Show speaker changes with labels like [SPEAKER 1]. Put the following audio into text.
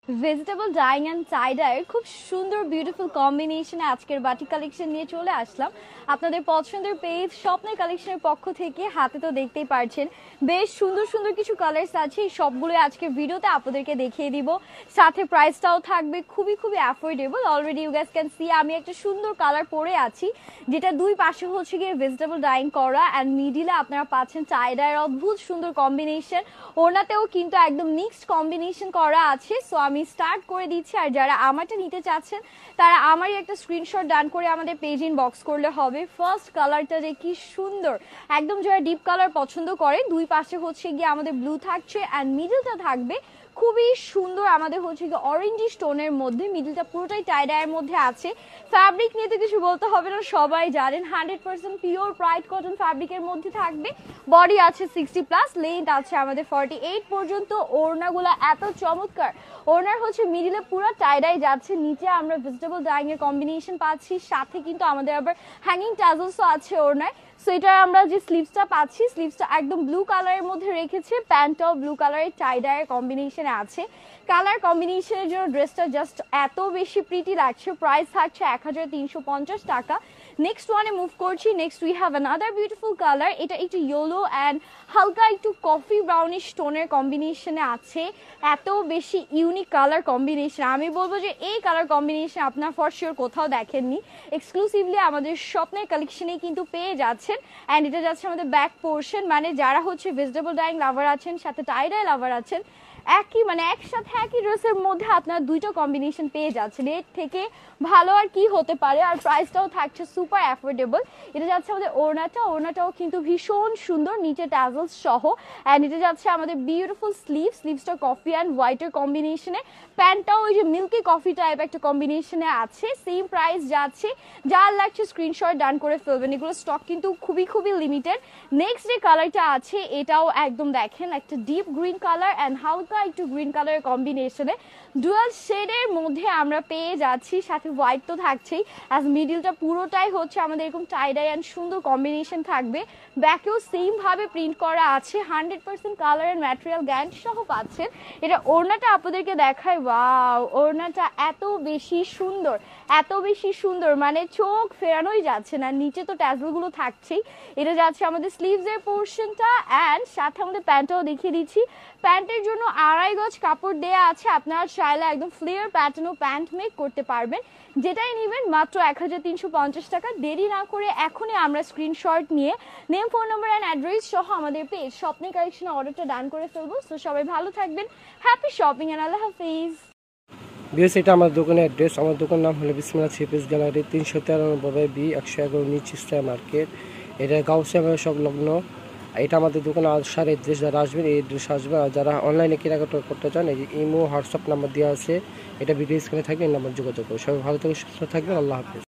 [SPEAKER 1] Vegetable dyeing and টাই-ডাইয়ের খুব সুন্দর beautiful কম্বিনেশনে আজকের বাটিক কালেকশন নিয়ে চলে আসলাম আপনাদের পছন্দের পেজ স্বপ্নের কালেকশনের পক্ষ থেকে। হাতে তো দেখতেই পারছেন বেশ সুন্দর সুন্দর কিছু কালার্স আছে, এই সবগুলো আজকে ভিডিওতে আপনাদেরকে দেখিয়ে দিব। সাথে প্রাইসটাও থাকবে খুবই affordable. Already you guys can see আমি একটা সুন্দর কালার পরে আছি, যেটা দুই পাশে হচ্ছে গিয়ে ভেজিটেবল ডাইং করা অ্যান্ড মিডিলে আপনারা পাচ্ছেন টাই-ডাইয়ের অদ্ভুত সুন্দর কম্বিনেশন। ওনাতেও কিন্তু একদম মিক্সড কম্বিনেশন করা আছে। সো আমি স্টার্ট করে দিচ্ছি, আর যারা আমারটা নিতে চাচ্ছেন তারা আমারই একটা স্ক্রিনশট ডান করে আমাদের পেজ ইনবক্স করলে হবে। ফার্স্ট কালারটা যে কি সুন্দর, একদম যারা ডিপ কালার পছন্দ করে, দুই পাশে হচ্ছে গিয়ে আমাদের ব্লু থাকছে অ্যান্ড মিডলটা থাকবে খুবই সুন্দর আমাদের হচ্ছে গিয়ে অরেঞ্জ স্টোনের মধ্যে। মিডলটা পুরোটাই টাই-ডাইয়ের মধ্যে আছে। ফ্যাব্রিক নিয়ে তো কিছু বলতে হবে না, সবাই জানেন 100% পিওর প্রাইড কটন ফ্যাব্রিকের মধ্যে থাকবে। বডি আছে 60+, লেন্থ আছে আমাদের 48 পর্যন্ত। ওড়নাগুলো এত চমৎকার, ওড়নার হচ্ছে মিডিলে পুরো টাই-ডাই যাচ্ছে, নিচে আমরা ভেজিটেবল ডাইং এর কম্বিনেশন পাচ্ছি, সাথে কিন্তু আমাদের আবার হ্যাঙ্গিং টাজলসও আছে ওড়নায়। সো এটা আমরা যে স্লিভসটা পাচ্ছি, স্লিভসটা একদম ব্লু কালারের মধ্যে রেখেছে, প্যান্টটাও ব্লু কালারের টাই-ডাইয়ের কম্বিনেশনে আছে। কালার কম্বিনেশনের জন্য ড্রেসটা জাস্ট এত বেশি প্রিটি লাগছে। প্রাইস থাকছে 1350 টাকা। নেক্সট ওয়ানে মুভ করছি। Next we have another beautiful colour, এটা একটু ইয়েলো অ্যান্ড হালকা একটু কফি ব্রাউনিশ টোনের কম্বিনেশনে আছে। এত বেশি ইউনিক কালার কম্বিনেশন, আমি বলবো যে এই কালার কম্বিনেশন আপনার ফর শিওর কোথাও দেখেননি। এক্সক্লুসিভলি আমাদের স্বপ্নের কালেকশনেই কিন্তু পেয়ে যাচ্ছেন। অ্যান্ড এটা যাচ্ছে আমাদের ব্যাক পোর্শন, মানে যারা হচ্ছে ভেজিটেবল ডাইং লাভার আছেন, সাথে টাই-ডাই লাভার আছেন, একসাথে একই ড্রেসের মধ্যে আপনার দুইটা কম্বিনেশন পেয়ে যাচ্ছেন। এর থেকে ভালো আর কি হতে পারে। আর প্রাইসটাও থাকছে সুপার অ্যাফোর্ডেবল। এটা যাচ্ছে আমাদের ওড়নাটাও কিন্তু ভীষণ সুন্দর, নিচে ট্যাজলস সহ। অ্যান্ড এটা যাচ্ছে আমাদের বিউটিফুল স্লিভসটা কফি অ্যান্ড হোয়াইটের কম্বিনেশনে। প্যান্টটাও ওই যে মিল্কি কফি টাইপ একটা কম্বিনেশনে আছে। সেম প্রাইস যাচ্ছে, যার লাগছে স্ক্রিনশট ডান করে ফেলবেন। এগুলো স্টক কিন্তু খুবই লিমিটেড। নেক্সট যে কালারটা আছে এটাও একদম দেখেন একটা ডিপ গ্রিন কালার অ্যান্ড হালকা একটু গ্রিন কালারের কম্বিনেশনে ডুয়াল শেডের মধ্যে আমরা পেয়ে যাচ্ছি, সাথে হোয়াইট তো থাকছেই। অ্যাজ মিডিলটা পুরোটাই হচ্ছে আমাদের এরকম টাই-ডাই অ্যান্ড সুন্দর কম্বিনেশন থাকবে। ব্যাকেও সেম ভাবে প্রিন্ট করা আছে, 100% কালার অ্যান্ড ম্যাটেরিয়াল গ্যারান্টি সহ পাচ্ছেন। এটা ওড়নাটা আপনাদেরকে দেখায়, ওয়াও ওড়নাটা এত বেশি সুন্দর মানে চোখ ফেরানোই যাচ্ছে না। নিচে তো ট্যাজলগুলো থাকছেই। এটা যাচ্ছে আমাদের স্লিভসের পোর্শনটা অ্যান্ড সাথে আমাদের প্যান্টটাও দেখিয়ে দিচ্ছি। প্যান্টের জন্য 2.5 গজ কাপড় দেয়া আছে, আপনারা চাইলে একদম ফ্লেয়ার প্যাটার্নও প্যান্ট মেক করতে পারবেন। যেটাই নেবেন মাত্র 1350 টাকা। দেরি না করে এখনই আমরা স্ক্রিনশট নিয়ে name, phone number and address সহ আমাদের পেজ স্বপ্নের কালেকশনে অর্ডারটা ডান করে ফেলবো। সো সবাই ভালো থাকবেন, happy shopping and Allah Hafiz.
[SPEAKER 2] BS এটা আমার দোকানের অ্যাড্রেস। আমার দোকানের নাম হলো বিসমিল্লাহ থ্রি পিস গ্যালারি, 393 111 নিচ স্টার মার্কেট। এটা গাউসিয়া সংলগ্ন। এটা আমাদের দোকানে আসার এড্রেস, যারা আসবেন এই এড্রেস আসবেন। আর যারা অনলাইনে কেনাকাটা করতে চান, এই ইমো হোয়াটসঅ্যাপ নাম্বার দেওয়া আছে, এটা ভিডিও স্ক্রিনে থাকবে, এই নাম্বার যোগাযোগ করুন। সবাই ভালো থেকে সুস্থ থাকবেন, আল্লাহ হাফিজ।